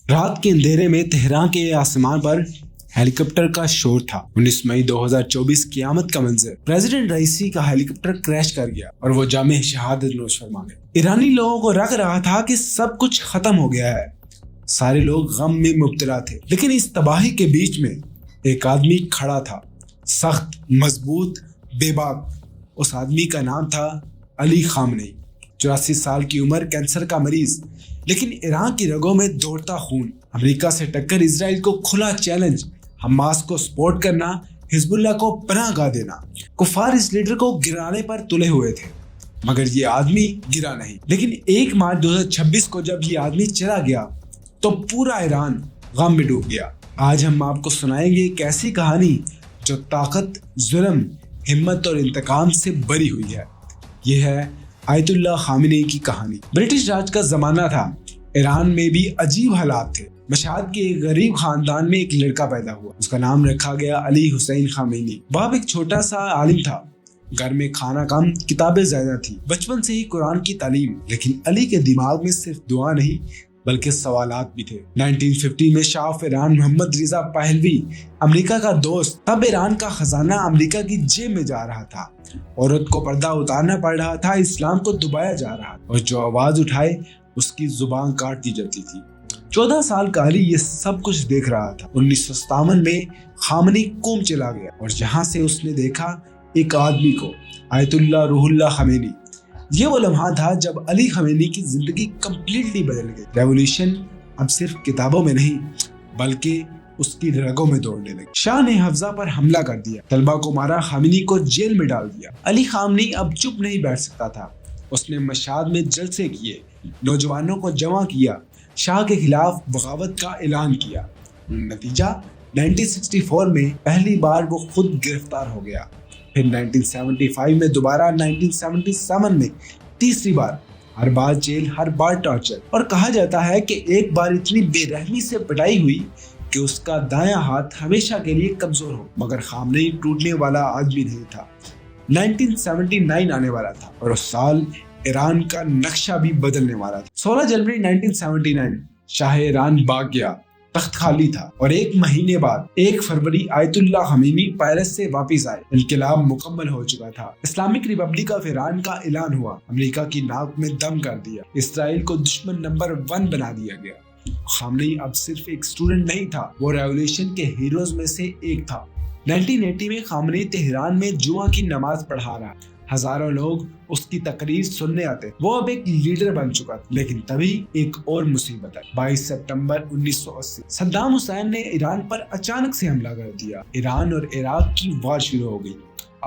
رات کے اندھیرے میں تہران کے آسمان پر ہیلی کاپٹر کا شور تھا۔ 19 مئی 2024 قیامت کا منظر۔ پریزیڈنٹ رئیسی کا ہیلی کاپٹر کریش کر گیا اور وہ جامع شہادت نوش فرما گئے۔ ایرانی لوگوں کو لگ رہا تھا کہ سب کچھ ختم ہو گیا ہے۔ سارے لوگ غم میں مبتلا تھے، لیکن اس تباہی کے بیچ میں ایک آدمی کھڑا تھا، سخت، مضبوط، بے باک۔ اس آدمی کا نام تھا علی خامنئی۔ 84 سال کی عمر، کینسر کا مریض، لیکن ایران کی رگوں میں دوڑتا خون۔ امریکہ سے ٹکر، اسرائیل کو کھلا چیلنج، حماس کو سپورٹ کرنا، حزب اللہ کو پناہ گاہ دینا۔ کفار اس لیڈر کو گرانے پر تلے ہوئے تھے، مگر یہ آدمی گرا نہیں۔ لیکن 1 مارچ 2026 کو جب یہ آدمی چلا گیا تو پورا ایران غم میں ڈوب گیا۔ آج ہم آپ کو سنائیں گے ایک ایسی کہانی جو طاقت، ظلم، ہمت اور انتقام سے بری ہوئی ہے۔ یہ ہے آیت اللہ خامنئی کی کہانی۔ برٹش راج کا زمانہ تھا، ایران میں بھی عجیب حالات تھے۔ مشہد کے ایک غریب خاندان میں ایک لڑکا پیدا ہوا، اس کا نام رکھا گیا علی حسین خامنئی۔ باپ ایک چھوٹا سا عالم تھا، گھر میں کھانا کم، کتابیں زیادہ تھی، بچپن سے ہی قرآن کی تعلیم۔ لیکن علی کے دماغ میں صرف دعا نہیں بلکہ سوالات بھی تھے۔ 1950 میں شاہ آف ایران محمد رضا پہلوی، امریکہ کا دوست، تب ایران کا خزانہ امریکہ کی جیب میں جا رہا تھا۔ عورت کو پردہ اتارنا پڑ رہا تھا، اسلام کو دبایا جا رہا تھا، اور جو آواز اٹھائے اس کی زبان کاٹ دی جاتی تھی۔ 14 سال کا علی یہ سب کچھ دیکھ رہا تھا۔ 1957 میں خامنئی قم چلا گیا اور جہاں سے اس نے دیکھا ایک آدمی کو، آیت اللہ روح اللہ خامنئی۔ یہ وہ لمحہ تھا جب علی خامنئی کی زندگی کمپلیٹلی بدل گئی۔ ریولیوشن اب صرف کتابوں میں نہیں بلکہ اس کی رگوں میں دوڑنے لگی۔ شاہ نے حفظہ پر حملہ کر دیا، طلبہ کو مارا، خامنئی کو جیل میں ڈال دیا۔ علی خامنئی اب چپ نہیں بیٹھ سکتا تھا۔ اس نے مشہد میں جلسے کیے، نوجوانوں کو جمع کیا، شاہ کے خلاف بغاوت کا اعلان کیا۔ نتیجہ 1964 میں پہلی بار وہ خود گرفتار ہو گیا، پھر 1975 میں دوبارہ، 1977 میں تیسری بار۔ ہر بار جیل، ہر بار ٹارچر، اور کہا جاتا ہے کہ ایک بار اتنی بے رحمی سے پٹائی ہوئی کہ اس کا دایاں ہاتھ ہمیشہ کے لیے کمزور ہو۔ مگر خامنئی ٹوٹنے والا آدمی نہیں تھا۔ 1979 آنے والا تھا اور اس سال ایران کا نقشہ بھی بدلنے والا تھا۔ 16 جنوری 1979 شاہ ایران بھاگ گیا، تخت خالی تھا، اور 1 مہینے بعد 1 فروری آیت اللہ خامنئی پیرس سے واپس آئے۔ انقلاب مکمل ہو چکا تھا۔ اسلامک ریپبلک آف ایران کا اعلان ہوا، امریکہ کی ناک میں دم کر دیا، اسرائیل کو دشمن نمبر 1 بنا دیا گیا۔ خامنئی اب صرف ایک اسٹوڈنٹ نہیں تھا، وہ ریولیوشن کے ہیروز میں سے ایک تھا۔ 1980 میں خامنئی تہران میں جمعہ کی نماز پڑھا رہا، ہزاروں لوگ اس کی تقریر سننے آتے۔ وہ اب ایک لیڈر بن چکا تھا، لیکن تبھی ایک اور مصیبت ہے۔ 22 ستمبر 1980 صدام حسین نے ایران پر اچانک سے حملہ کر دیا۔ ایران اور عراق کی وار شروع ہو گئی،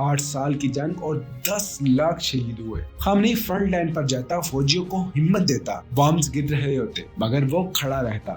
8 سال کی جنگ اور 10 لاکھ شہید ہوئے۔ خامنئی فرنٹ لائن پر جاتا، فوجیوں کو ہمت دیتا، بامز گر رہے ہوتے مگر وہ کھڑا رہتا۔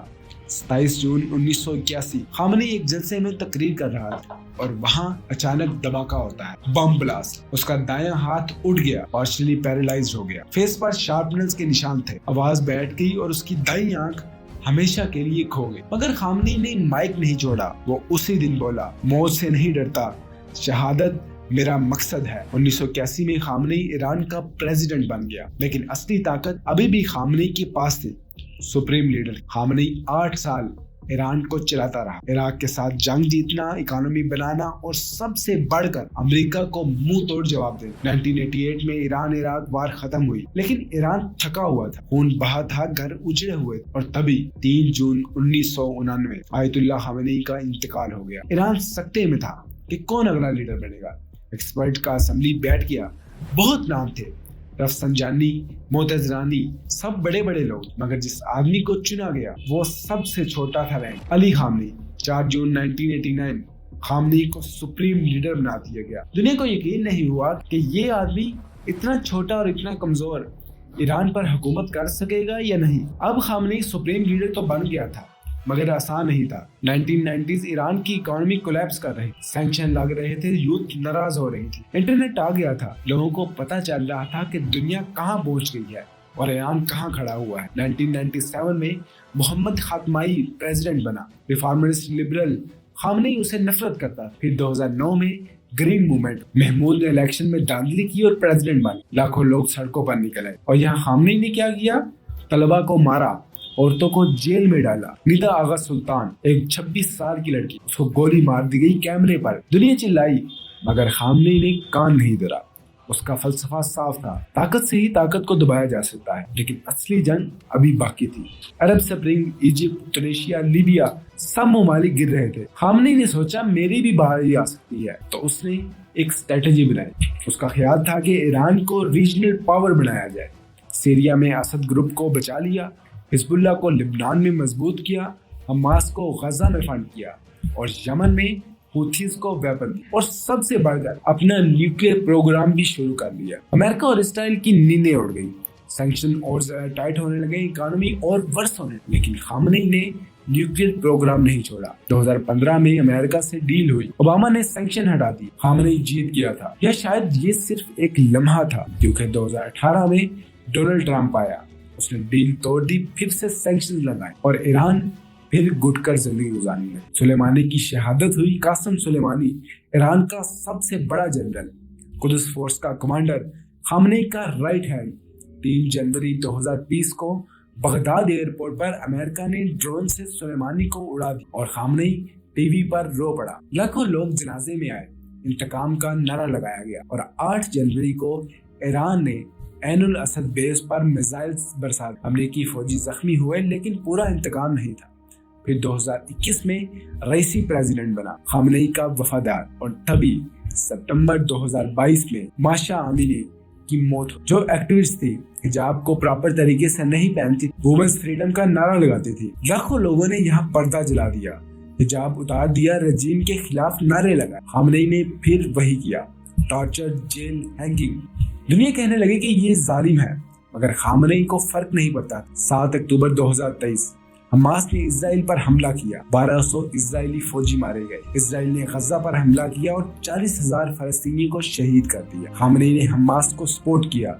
27 جون 1981 خامنئی ایک جلسے میں تقریر کر رہا تھا اور وہاں اچانک دھماکہ ہوتا ہے، بم بلاسٹ۔ اس کا دایاں ہاتھ اٹھ گیا، پارشلی پیرالائزڈ ہو گیا، فیس پر شارپ نلز کے نشان تھے، آواز بیٹھ گئی اور اس کی دائیں آنکھ ہمیشہ کے لیے کھو گئی۔ مگر خامنئی نے مائک نہیں چھوڑا، وہ اسی دن بولا، موت سے نہیں ڈرتا، شہادت میرا مقصد ہے۔ 1981 میں خامنئی ایران کا پریزیڈنٹ بن گیا، لیکن اصلی طاقت ابھی بھی خامنئی کے پاس تھی، سپریم لیڈر۔ خامنئی 8 سال ایران کو چلاتا رہا، عراق کے ساتھ جنگ جیتنا، اکانومی بنانا اور سب سے بڑھ کر امریکہ کو منہ توڑ جواب دینا۔ 1988 میں ایران عراق وار ختم ہوئی، لیکن ایران تھکا ہوا تھا، خون بہا تھا، گھر اجڑے ہوئے، اور تبھی 3 جون 1999 آیت اللہ خامنئی کا انتقال ہو گیا۔ ایران سکتے میں تھا کہ کون اگلا لیڈر بنے گا۔ ایکسپرٹ کا اسمبلی بیٹھ گیا، بہت نام تھے، رفسنجانی، معتزرانی، سب بڑے بڑے لوگ، مگر جس آدمی کو چنا گیا وہ سب سے چھوٹا تھا رینک، علی خامنئی۔ 4 جون 1989 خامنئی کو سپریم لیڈر بنا دیا گیا۔ دنیا کو یقین نہیں ہوا کہ یہ آدمی اتنا چھوٹا اور اتنا کمزور ایران پر حکومت کر سکے گا یا نہیں۔ اب خامنئی سپریم لیڈر تو بن گیا تھا مگر آسان نہیں تھا۔ 1990s ایران کی اکانومی کولیپس کر رہی، سینکشن لگ رہے تھے، یوتھ ناراض ہو رہی تھی، انٹرنیٹ آ گیا تھا، لوگوں کو پتہ چل رہا تھا کہ دنیا کہاں پہنچ گئی ہے اور ایران کہاں کھڑا ہوا ہے۔ 1997 میں محمد خاتمائی پریزیڈنٹ بنا، ریفارمرز لبرل، خامنئی اسے نفرت کرتا۔ پھر 2009 میں گرین موومنٹ، محمود نے الیکشن میں دھاندلی کی اور پریزیڈنٹ بن، لاکھوں لوگ سڑکوں پر نکل آئے، اور یہاں خامنئی نے کیا کیا؟ طلبہ کو مارا، عورتوں کو جیل میں ڈالا۔ نیدا آغا سلطان ایک 26 سال کی لڑکی، اس کو گولی مار دی گئی کیمرے پر۔ دنیا چلائی مگر خامنئی نے کان نہیں دھرا۔ اس کا فلسفہ صاف تھا، طاقت سے ہی طاقت کو دبایا جا سکتا ہے، لیکن اصلی جنگ ابھی باقی تھی۔ عرب سپرنگ، ایجپٹ، ٹونیشیا، لیبیا، سب ممالک گر رہے تھے۔ خامنئی نے سوچا میری بھی باری آ سکتی ہے، تو اس نے ایک اسٹریٹجی بنائی۔ اس کا خیال تھا کہ ایران کو ریجنل پاور بنایا جائے۔ سیریا میں اسد گروپ کو بچا لیا، حزب اللہ کو لبنان میں مضبوط کیا، حماس کو غزہ میں فنڈ کیا، اور یمن میں ہوتھیز کو ویپن دی، اور سب سے بڑھ کر اپنا نیوکلیئر پروگرام بھی شروع کر لیا۔ امریکہ اور اسرائیل کی نیندیں اڑ گئی، سینکشن اور زیادہ ٹائٹ ہونے لگے، اکانومی اور ورس ہونے لگی، لیکن خامنئی نے نیوکلیئر پروگرام نہیں چھوڑا۔ 2015 میں امریکہ سے ڈیل ہوئی، اوباما نے سینکشن ہٹا دی، خامنئی جیت گیا تھا۔ یا شاید یہ صرف ایک لمحہ تھا، کیونکہ 2018 میں ڈونلڈ ٹرمپ آیا، اس نے ڈیل توڑ دی، پھر سے سینکشن لگائے، اور ایران پھر گٹ کر زندگی گزارنے لگی۔ سلیمانی کی شہادت ہوئی۔ قاسم سلیمانی ایران کا سب سے بڑا جنرل، قدس فورس کا کمانڈر، خامنئی کا رائٹ ہینڈ۔ 3 جنوری 2020 کو بغداد ایئرپورٹ پر امریکہ نے ڈرون سے سلیمانی کو اڑا دی اور خامنئی ٹی وی پر رو پڑا۔ لاکھوں لوگ جنازے میں آئے، انتقام کا نعرہ لگایا گیا، اور 8 جنوری کو ایران نے عین الاسد بیس پر میزائل برسا دی۔ امریکی فوجی زخمی ہوئے، لیکن پورا انتقام نہیں تھا۔ پھر 2021 میں رئیسی پریزیڈنٹ بنا، خامنئی کا وفادار، اور تبھی ستمبر 2022 میں ماشا امینی کی موت، جو ایکٹیوسٹ تھی، حجاب کو پراپر طریقے سے نہیں پہنتی، وومنس فریڈم کا نعرہ لگاتی تھی۔ لاکھوں لوگوں نے یہاں پردہ جلا دیا، حجاب اتار دیا، رجیم کے خلاف نعرے لگائے۔ خامنئی نے پھر وہی کیا، ٹارچر، جیل، ہینگنگ۔ دنیا کہنے لگی کہ یہ ظالم ہے، مگر خامنئی کو فرق نہیں پڑتا۔ 7 اکتوبر 2023 حماس نے اسرائیل پر حملہ کیا، 1200 اسرائیلی فوجی مارے گئے۔ اسرائیل نے غزہ پر حملہ کیا اور 40,000 فلسطینیوں کو شہید کر دیا۔ خامنئی نے حماس کو سپورٹ کیا،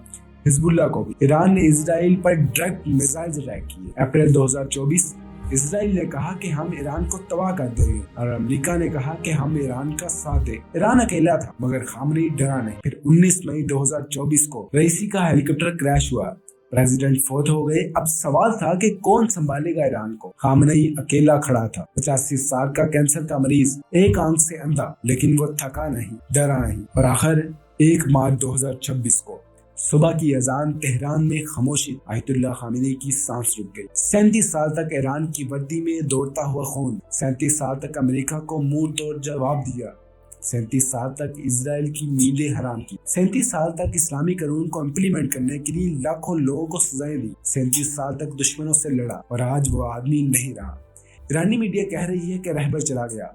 حزب اللہ کو بھی۔ ایران نے اسرائیل پر ڈائریکٹ میزائل اٹیک کیے۔ اپریل 2024 اسرائیل نے کہا کہ ہم ایران کو تباہ کر دیں گے، اور امریکہ نے کہا کہ ہم ایران کا ساتھ دیں۔ ایران اکیلا تھا، مگر خامنئی ڈرا نہیں۔ پھر 19 مئی 2024 کو رئیسی کا ہیلی کاپٹر کریش ہوا، پریزیڈنٹ فوت ہو گئے۔ اب سوال تھا کہ کون سنبھالے گا ایران کو؟ خامنئی اکیلا کھڑا تھا، 85 سال کا کینسر کا مریض، ایک آنکھ سے اندھا، لیکن وہ تھکا نہیں، ڈرا نہیں۔ اور آخر 1 مارچ 2026 کو صبح کی اذان، تہران میں خاموشی، آیت اللہ خامنئی کی سانس رک گئی۔ 37 سال تک ایران کی وردی میں دوڑتا ہوا خون، 37 سال تک امریکہ کو منہ توڑ جواب دیا، 37 سال تک اسرائیل کی نیندیں حرام کی، 37 سال تک اسلامی قانون کو امپلیمنٹ کرنے کے لیے لاکھوں لوگوں کو سزائیں دی، 37 سال تک دشمنوں سے لڑا، اور آج وہ آدمی نہیں رہا۔ ایرانی میڈیا کہہ رہی ہے کہ رہبر چلا گیا،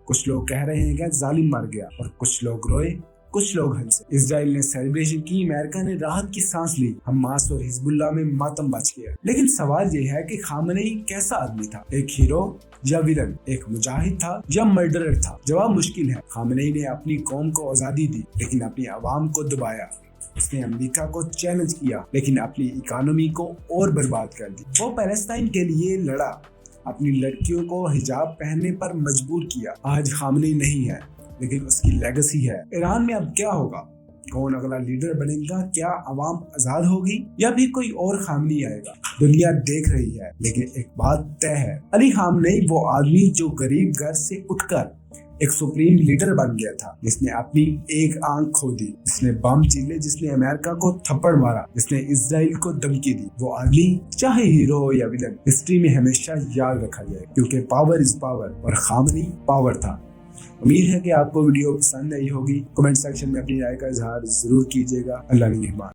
کچھ لوگ کہہ رہے ہیں کہ ظالم مر گیا، اور کچھ لوگ روئے، کچھ لوگ ہنسے۔ اسرائیل نے سیلیبریشن کی، امریکہ نے راحت کی سانس لی، حماس اور حزب اللہ میں ماتم بچ گیا۔ لیکن سوال یہ ہے کہ خامنئی کیسا آدمی تھا؟ ایک ہیرو یا ویلن؟ ایک مجاہد تھا یا مرڈرر تھا؟ جواب مشکل ہے۔ خامنئی نے اپنی قوم کو آزادی دی، لیکن اپنی عوام کو دبایا۔ اس نے امریکہ کو چیلنج کیا، لیکن اپنی اکانومی کو اور برباد کر دی۔ وہ پیلسٹائن کے لیے لڑا، اپنی لڑکیوں کو حجاب پہننے پر مجبور کیا۔ آج خامنئی نہیں ہے، لیکن اس کی لیگسی ہے۔ ایران میں اب کیا ہوگا؟ کون اگلا لیڈر بنے گا؟ کیا عوام آزاد ہوگی یا پھر کوئی اور خامنئی آئے گا؟ دنیا دیکھ رہی ہے، لیکن ایک بات طے ہے، علی خامنئی وہ آدمی جو غریب گھر سے اٹھ کر ایک سپریم لیڈر بن گیا تھا، جس نے اپنی ایک آنکھ کھو دی، جس نے بم چیلے، جس نے امریکہ کو تھپڑ مارا، جس نے اسرائیل کو دھمکی دی۔ وہ آدمی چاہے ہیرو ہو یا ویلن، ہسٹری میں ہمیشہ یاد رکھا جائے، کیونکہ پاور از پاور، اور خامنئی پاور تھا۔ امید ہے کہ آپ کو ویڈیو پسند آئی ہوگی۔ کمنٹ سیکشن میں اپنی رائے کا اظہار ضرور کیجیے گا۔ اللہ نگہبان۔